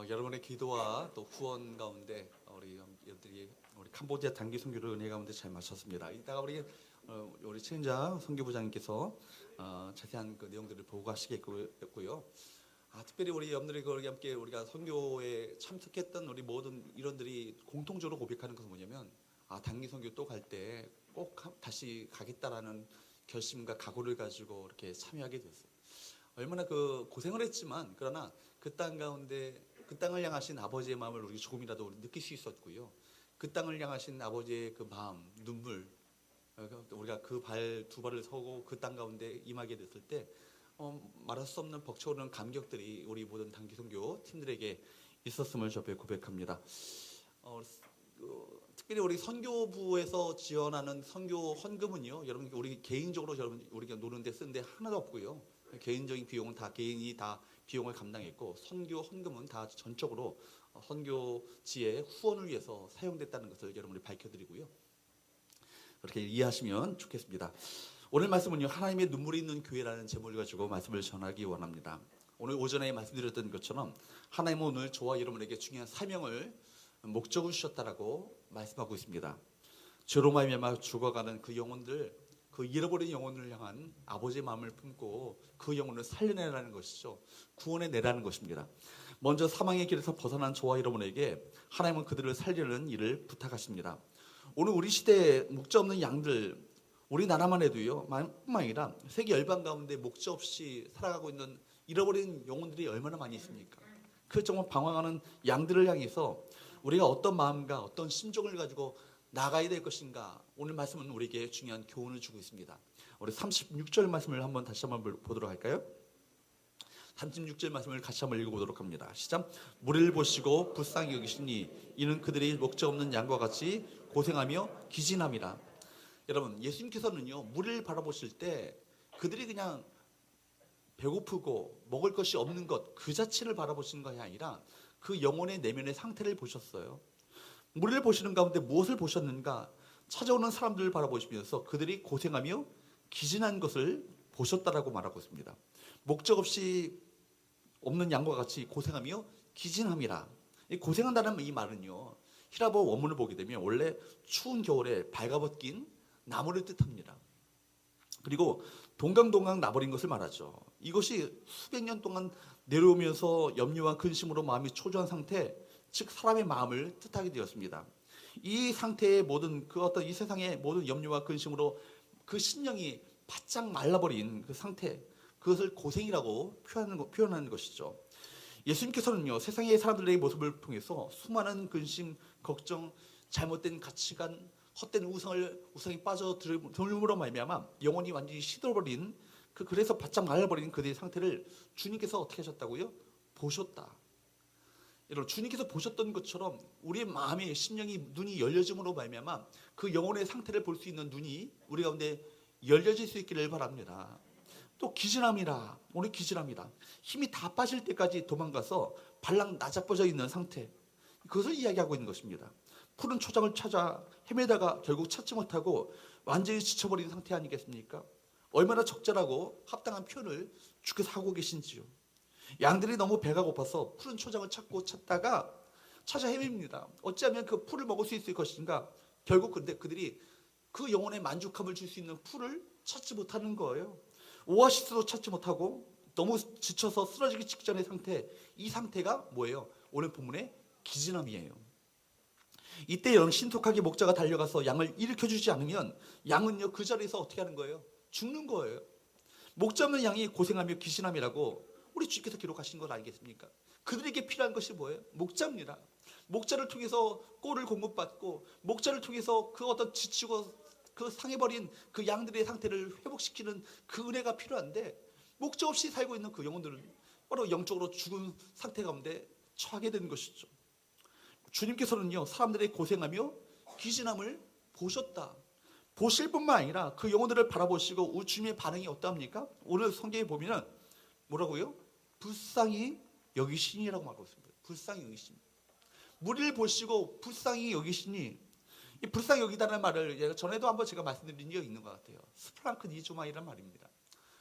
여러분의 기도와 또 후원 가운데 우리 캄보디아 단기 선교를 은혜 가운데 잘 마쳤습니다. 이따가 우리 최은자 선교부장님께서 자세한 그 내용들을 보고하시겠고요. 특별히 우리 여러분들이 함께 우리가 선교에 참석했던 우리 모든 일원들이 공통적으로 고백하는 것은 뭐냐면 단기 선교 또 갈 때 꼭 다시 가겠다라는 결심과 각오를 가지고 이렇게 참여하게 됐어요. 얼마나 그 고생을 했지만 그러나 그 땅 가운데 그 땅을 향하신 아버지의 마음을 우리 조금이라도 느낄 수 있었고요. 그 땅을 향하신 아버지의 그 마음, 눈물, 우리가 그 두 발을 서고 그 땅 가운데 임하게 됐을 때 말할 수 없는 벅차오르는 감격들이 우리 모든 단기 선교 팀들에게 있었음을 저에 고백합니다. 특별히 우리 선교부에서 지원하는 선교 헌금은요, 여러분 우리 개인적으로 우리가 노는데 쓴데 하나도 없고요. 개인적인 비용은 다 개인이 다 비용을 감당했고 선교 헌금은 다 전적으로 선교지의 후원을 위해서 사용됐다는 것을 여러분이 밝혀드리고요. 그렇게 이해하시면 좋겠습니다. 오늘 말씀은요, 하나님의 눈물이 있는 교회라는 제목을 가지고 말씀을 전하기 원합니다. 오늘 오전에 말씀드렸던 것처럼 하나님은 오늘 저와 여러분에게 중요한 사명을 목적을 주셨다라고 말씀하고 있습니다. 죄로 말미암아 죽어가는 그 영혼들, 그 잃어버린 영혼을 향한 아버지의 마음을 품고 그 영혼을 살려내라는 것이죠. 구원해내라는 것입니다. 먼저 사망의 길에서 벗어난 저와 여러분에게 하나님은 그들을 살리는 일을 부탁하십니다. 오늘 우리 시대에 목자 없는 양들, 우리나라만 해도요, 뿐만 아니라 세계 열방 가운데 목자 없이 살아가고 있는 잃어버린 영혼들이 얼마나 많이 있습니까? 그 정말 방황하는 양들을 향해서 우리가 어떤 마음과 어떤 심정을 가지고 나가야 될 것인가, 오늘 말씀은 우리에게 중요한 교훈을 주고 있습니다. 우리 36절 말씀을 다시 한번 보도록 할까요? 36절 말씀을 같이 한번 읽어보도록 합니다. 시작. 무리를 보시고 불쌍히 여기시니 이는 그들이 목자 없는 양과 같이 고생하며 기진함이라. 여러분, 예수님께서는요, 무리를 바라보실 때 그들이 그냥 배고프고 먹을 것이 없는 것 그 자체를 바라보시는 것이 아니라 그 영혼의 내면의 상태를 보셨어요. 무리를 보시는 가운데 무엇을 보셨는가? 찾아오는 사람들을 바라보시면서 그들이 고생하며 기진한 것을 보셨다라고 말하고 있습니다. 목적 없이 없는 양과 같이 고생하며 기진함이라. 이 고생한다는 이 말은요, 히라보 원문을 보게 되면 원래 추운 겨울에 발가벗긴 나무를 뜻합니다. 그리고 동강동강 나버린 것을 말하죠. 이것이 수백 년 동안 내려오면서 염려와 근심으로 마음이 초조한 상태, 즉 사람의 마음을 뜻하게 되었습니다. 이 상태의 모든 이 세상의 모든 염려와 근심으로 그 심령이 바짝 말라버린 그 상태, 그것을 고생이라고 표현하는 것이죠. 예수님께서는요, 세상의 사람들의 모습을 통해서 수많은 근심, 걱정, 잘못된 가치관, 헛된 우상에 빠져 들므로 말미암아 영혼이 완전히 시들어버린 그래서 바짝 말라버린 그들의 상태를 주님께서 어떻게 하셨다고요? 보셨다. 여러분, 주님께서 보셨던 것처럼 우리의 마음의 심령이 눈이 열려짐으로 말미암아 그 영혼의 상태를 볼 수 있는 눈이 우리 가운데 열려질 수 있기를 바랍니다. 또 기진함이라, 오늘 기진합니다. 힘이 다 빠질 때까지 도망가서 발랑 나자빠져 있는 상태, 그것을 이야기하고 있는 것입니다. 푸른 초장을 찾아 헤매다가 결국 찾지 못하고 완전히 지쳐버린 상태 아니겠습니까? 얼마나 적절하고 합당한 표현을 주께서 하고 계신지요. 양들이 너무 배가 고파서 푸른 초장을 찾다가 찾아 헤맵니다. 어찌하면 그 풀을 먹을 수 있을 것인가? 결국 근데 그들이 그 영혼의 만족함을 줄 수 있는 풀을 찾지 못하는 거예요. 오아시스도 찾지 못하고 너무 지쳐서 쓰러지기 직전의 상태, 이 상태가 뭐예요? 오늘 본문의 기진함이에요. 이때 여러분, 신속하게 목자가 달려가서 양을 일으켜주지 않으면 양은요, 그 자리에서 어떻게 하는 거예요? 죽는 거예요. 목자 없는 양이 고생하며 기진함이라고 우리 주께서 기록하신 걸 알겠습니까? 그들에게 필요한 것이 뭐예요? 목자입니다. 목자를 통해서 꼴을 공급받고, 목자를 통해서 그 어떤 지치고 그 상해버린 그 양들의 상태를 회복시키는 그 은혜가 필요한데, 목자 없이 살고 있는 그 영혼들은 바로 영적으로 죽은 상태 가운데 처하게 되는 것이죠. 주님께서는요, 사람들의 고생하며 기진함을 보셨다. 보실 뿐만 아니라 그 영혼들을 바라보시고 주님의 반응이 어떠합니까? 오늘 성경에 보면 뭐라고요? 불쌍히 여기시니라고 말하고 있습니다. 불쌍히 여기시니. 무리를 보시고 불쌍히 여기시니. 이 불쌍히 여기다는 말을 전에도 한번 제가 말씀드린 적이 있는 것 같아요. 스프랑크 니조마이라는 말입니다.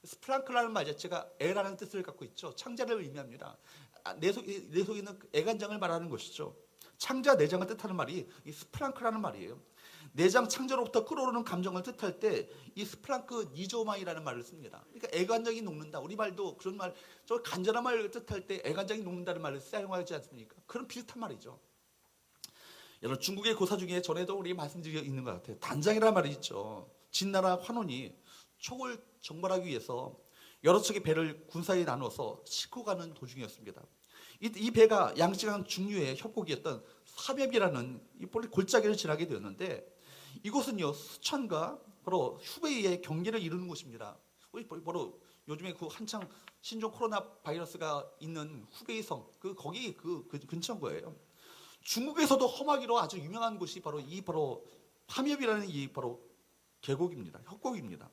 스프랑크라는 말 자체가 애라는 뜻을 갖고 있죠. 창자를 의미합니다. 내 속에 있는 애간장을 말하는 것이죠. 창자 내장을 뜻하는 말이 이 스프랑크라는 말이에요. 내장 창자로부터 끓어오르는 감정을 뜻할 때 이 스프랑크 니조마이라는 말을 씁니다. 그러니까 애간장이 녹는다. 우리 말도 그런 말, 저 간절한 말을 뜻할 때 애간장이 녹는다는 말을 사용하지 않습니까? 그런 비슷한 말이죠. 여러분, 중국의 고사 중에 전에도 우리 말씀드려 있는 것 같아요. 단장이라는 말이 있죠. 진나라 환원이 촉을 정벌하기 위해서 여러 척의 배를 군사에 나눠서 싣고 가는 도중이었습니다. 이 배가 양쯔강 중류의 협곡이었던 삼엽이라는 이 골짜기를 지나게 되었는데, 이곳은요 수천과 바로 후베이의 경계를 이루는 곳입니다. 바로 요즘에 그 한창 신종 코로나 바이러스가 있는 후베이성 거기 그 근처인 거예요. 중국에서도 험하기로 아주 유명한 곳이 바로 함엽이라는 이 바로 계곡입니다. 협곡입니다.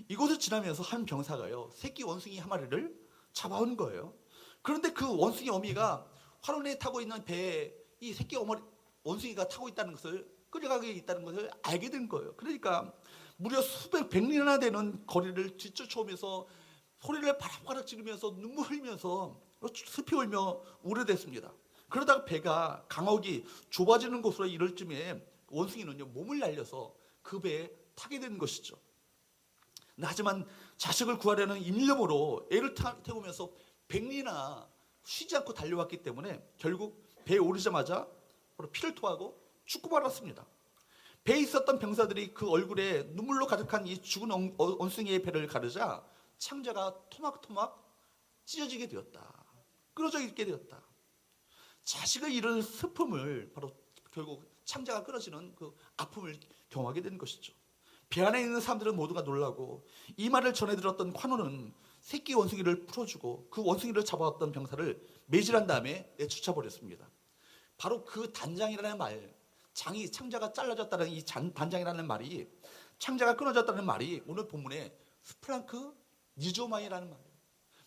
이곳을 지나면서 한 병사가요 새끼 원숭이 한 마리를 잡아온 거예요. 그런데 그 원숭이 어미가 화론에 타고 있는 배에 이 새끼 원숭이가 타고 있다는 것을, 끌려가게 있다는 것을 알게 된 거예요. 그러니까 무려 수백 백리나 되는 거리를 뒤쫓아오면서 소리를 바락바락 지르면서 눈물 흘리면서 슬피 울며 우려댔습니다. 그러다가 배가 강억이 좁아지는 곳으로 이럴 쯤에 원숭이는요 몸을 날려서 그 배에 타게 된 것이죠. 하지만 자식을 구하려는 일념으로 애를 태우면서 백리나 쉬지 않고 달려왔기 때문에 결국 배에 오르자마자 피를 토하고 죽고 말았습니다. 배에 있었던 병사들이 그 얼굴에 눈물로 가득한 이 죽은 원숭이의 배를 가르자 창자가 토막토막 찢어지게 되었다. 끊어져 있게 되었다. 자식을 잃은 슬픔을 바로 결국 창자가 끊어지는 그 아픔을 경험하게 된 것이죠. 배 안에 있는 사람들은 모두가 놀라고, 이 말을 전해 들었던 관원은 새끼 원숭이를 풀어주고 그 원숭이를 잡아왔던 병사를 매질한 다음에 내쫓아 버렸습니다. 바로 그 단장이라는 말, 창자가 잘라졌다는 이 단장이라는 말이, 창자가 끊어졌다는 말이 오늘 본문에 스프랑크 니조마이라는 말이에요.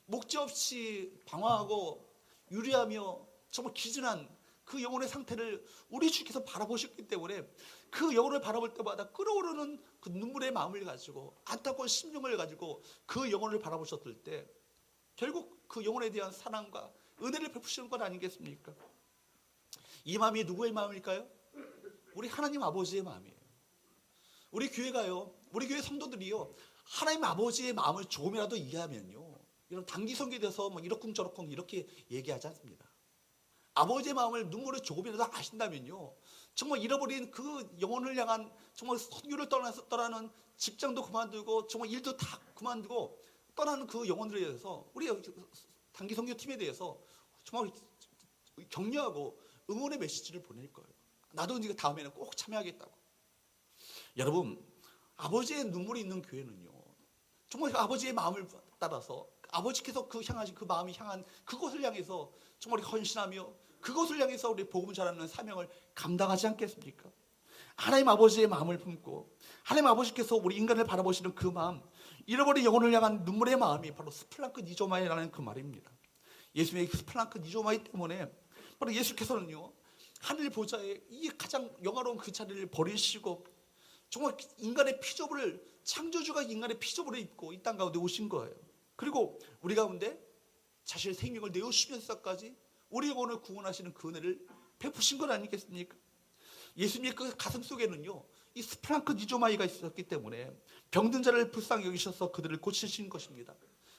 목재 없이 방황하고 유리하며 정말 기진한 그 영혼의 상태를 우리 주께서 바라보셨기 때문에 그 영혼을 바라볼 때마다 끓어오르는 그 눈물의 마음을 가지고, 안타까운 심령을 가지고 그 영혼을 바라보셨을 때 결국 그 영혼에 대한 사랑과 은혜를 베푸시는 것 아니겠습니까? 이 마음이 누구의 마음일까요? 우리 하나님 아버지의 마음이에요. 우리 교회가요, 우리 교회 성도들이요, 하나님 아버지의 마음을 조금이라도 이해하면요, 이런 단기 선교에 대해서 뭐 이러쿵저러쿵 이렇게 얘기하지 않습니다. 아버지의 마음을 눈물을 조금이라도 아신다면요, 정말 잃어버린 그 영혼을 향한, 정말 선교를 떠나는 직장도 그만두고 정말 일도 다 그만두고 떠나는 그 영혼들에 대해서 우리 단기 선교 팀에 대해서 정말 격려하고 응원의 메시지를 보낼 거예요. 나도 이제 다음에는 꼭 참여하겠다고. 여러분, 아버지의 눈물이 있는 교회는요, 정말 아버지의 마음을 따라서 아버지께서 향하신 그 마음이 향한 그곳을 향해서 정말 헌신하며 그것을 향해서 우리 복음을 전하는 사명을 감당하지 않겠습니까? 하나님 아버지의 마음을 품고 하나님 아버지께서 우리 인간을 바라보시는 그 마음, 잃어버린 영혼을 향한 눈물의 마음이 바로 스플랑크 니조마이라는 그 말입니다. 예수님의 스플랑크 니조마이 때문에 바로 예수께서는요, 하늘 보좌에 이 가장 영화로운 그 자리를 버리시고 정말 인간의 피조물을, 창조주가 인간의 피조물을 입고 이 땅 가운데 오신 거예요. 그리고 우리 가운데 자신의 생명을 내어주시면서까지 우리 영혼을 구원하시는 그 은혜를 베푸신 것 아니겠습니까? 예수님의 그 가슴 속에는요, 이 스프랑크 니조마이가 있었기 때문에 병든 자를 불쌍히 여기셔서 그들을 고치신 것입니다.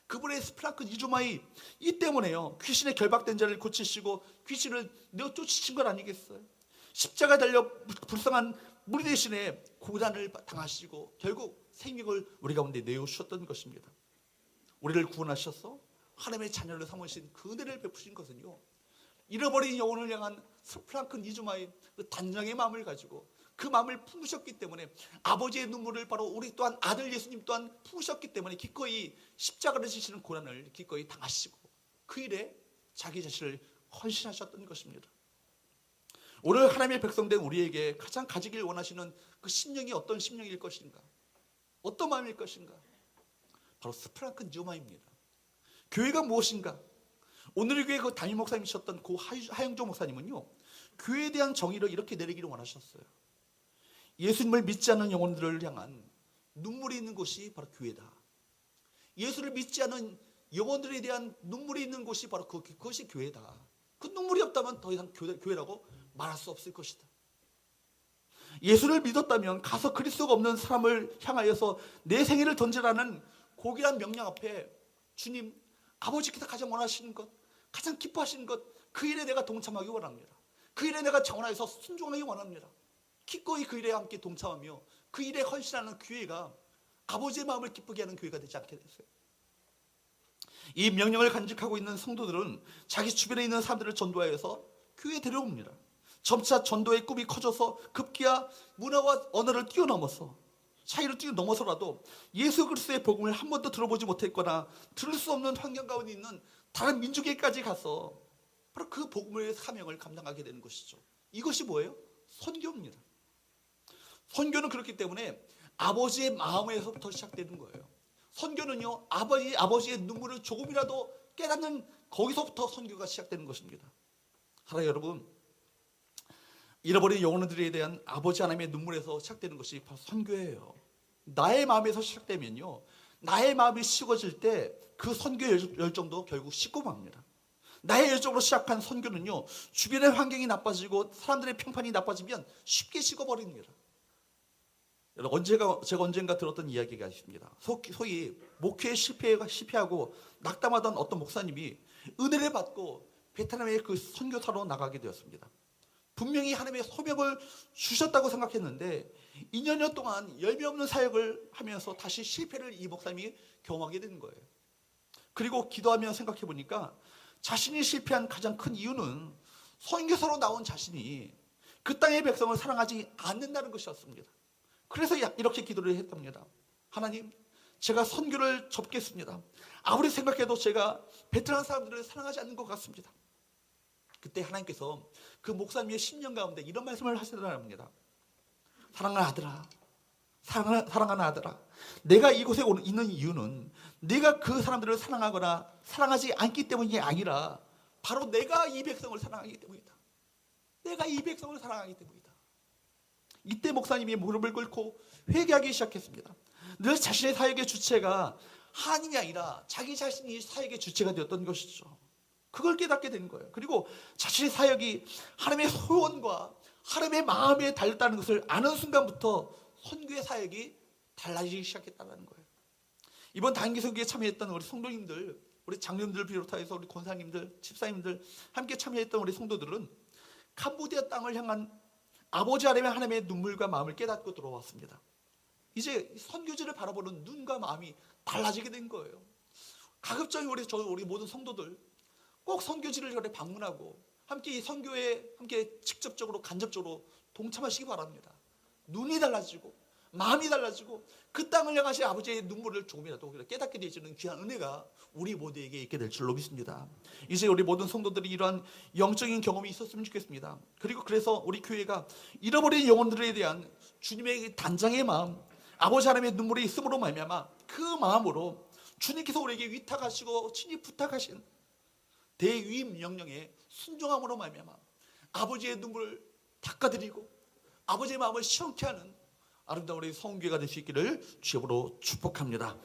그분의 스프랑크 니조마이 이 때문에요, 귀신에 결박된 자를 고치시고 귀신을 내어 쫓으신 것 아니겠어요? 십자가에 달려 불쌍한 무리 대신에 고난을 당하시고 결국 생명을 우리 가운데 내어주셨던 것입니다. 우리를 구원하셔서 하나님의 자녀를 삼으신 그 은혜를 베푸신 것은요, 잃어버린 영혼을 향한 스프랑크 니조마이 그 단장의 마음을 가지고 그 마음을 품으셨기 때문에, 아버지의 눈물을 바로 우리 또한 아들 예수님 또한 품으셨기 때문에 기꺼이 십자가를 지시는 고난을 기꺼이 당하시고 그 일에 자기 자신을 헌신하셨던 것입니다. 오늘 하나님의 백성된 우리에게 가장 가지길 원하시는 그 심령이 어떤 심령일 것인가, 어떤 마음일 것인가? 바로 스프랑크 니조마입니다. 교회가 무엇인가? 오늘의 교회 그 담임 목사님이셨던 고 하영조 목사님은요, 교회에 대한 정의를 이렇게 내리기를 원하셨어요. 예수님을 믿지 않는 영혼들을 향한 눈물이 있는 곳이 바로 교회다. 예수를 믿지 않는 영혼들에 대한 눈물이 있는 곳이 바로 그것이 교회다. 그 눈물이 없다면 더 이상 교회라고 말할 수 없을 것이다. 예수를 믿었다면 가서 그리스도가 없는 사람을 향하여서 내 생애를 던지라는 고귀한 명령 앞에 주님, 아버지께서 가장 원하시는 것, 가장 기뻐하시는 것, 그 일에 내가 동참하기 원합니다. 그 일에 내가 정원하여서 순종하기 원합니다. 기꺼이 그 일에 함께 동참하며 그 일에 헌신하는 교회가 아버지의 마음을 기쁘게 하는 교회가 되지 않게 됐어요. 이 명령을 간직하고 있는 성도들은 자기 주변에 있는 사람들을 전도하여서 교회에 데려옵니다. 점차 전도의 꿈이 커져서 급기야 문화와 언어를 뛰어넘어서 차이를 뛰어넘어서라도 예수 그리스도의 복음을 한 번도 들어보지 못했거나 들을 수 없는 환경 가운데 있는 다른 민족에까지 가서 바로 그 복음의 사명을 감당하게 되는 것이죠. 이것이 뭐예요? 선교입니다. 선교는 그렇기 때문에 아버지의 마음에서부터 시작되는 거예요. 선교는요, 아버지의 눈물을 조금이라도 깨닫는 거기서부터 선교가 시작되는 것입니다. 사랑하는 여러분, 잃어버린 영혼들에 대한 아버지 하나님의 눈물에서 시작되는 것이 바로 선교예요. 나의 마음에서 시작되면요, 나의 마음이 식어질 때 그 선교 열정도 결국 식고 맙니다. 나의 열정으로 시작한 선교는요, 주변의 환경이 나빠지고 사람들의 평판이 나빠지면 쉽게 식어버립니다. 제가 언젠가 들었던 이야기가 있습니다. 소위 목회에 실패하고 낙담하던 어떤 목사님이 은혜를 받고 베트남의 그 선교사로 나가게 되었습니다. 분명히 하나님의 소명을 주셨다고 생각했는데 2년 동안 열매 없는 사역을 하면서 다시 실패를 이 목사님이 경험하게 된 거예요. 그리고 기도하며 생각해 보니까 자신이 실패한 가장 큰 이유는 선교사로 나온 자신이 그 땅의 백성을 사랑하지 않는다는 것이었습니다. 그래서 이렇게 기도를 했답니다. 하나님, 제가 선교를 접겠습니다. 아무리 생각해도 제가 베트남 사람들을 사랑하지 않는 것 같습니다. 그때 하나님께서 그 목사님의 심령 가운데 이런 말씀을 하시더랍니다. 사랑하는 아들아, 사랑하는 아들아, 내가 이곳에 있는 이유는 내가 그 사람들을 사랑하거나 사랑하지 않기 때문이 아니라 바로 내가 이 백성을 사랑하기 때문이다. 내가 이 백성을 사랑하기 때문이다. 이때 목사님이 무릎을 꿇고 회개하기 시작했습니다. 늘 자신의 사역의 주체가 하나님이 아니라 자기 자신이 사역의 주체가 되었던 것이죠. 그걸 깨닫게 된 거예요. 그리고 자신의 사역이 하나님의 소원과 하나님의 마음에 달렸다는 것을 아는 순간부터 선교의 사역이 달라지기 시작했다는 거예요. 이번 단기선교에 참여했던 우리 성도님들, 우리 장로님들 비롯해서 우리 권사님들, 집사님들 함께 참여했던 우리 성도들은 캄보디아 땅을 향한 아버지 하나님의 눈물과 마음을 깨닫고 들어왔습니다. 이제 선교지를 바라보는 눈과 마음이 달라지게 된 거예요. 가급적이 우리 모든 성도들 꼭 선교지를 방문하고 함께 이 선교에 함께 직접적으로 간접적으로 동참하시기 바랍니다. 눈이 달라지고 마음이 달라지고 그 땅을 향하신 아버지의 눈물을 조금이라도 깨닫게 되어지는 귀한 은혜가 우리 모두에게 있게 될 줄로 믿습니다. 이제 우리 모든 성도들이 이러한 영적인 경험이 있었으면 좋겠습니다. 그래서 우리 교회가 잃어버린 영혼들에 대한 주님의 단장의 마음, 아버지 하나님의 눈물이 있음으로 말미암아 그 마음으로 주님께서 우리에게 위탁하시고 친히 부탁하신 대위임 명령에 순종함으로 말미암아 아버지의 눈물을 닦아드리고 아버지의 마음을 시원케 하는 아름다운 우리 성교회가 될 수 있기를 주님으로 축복합니다.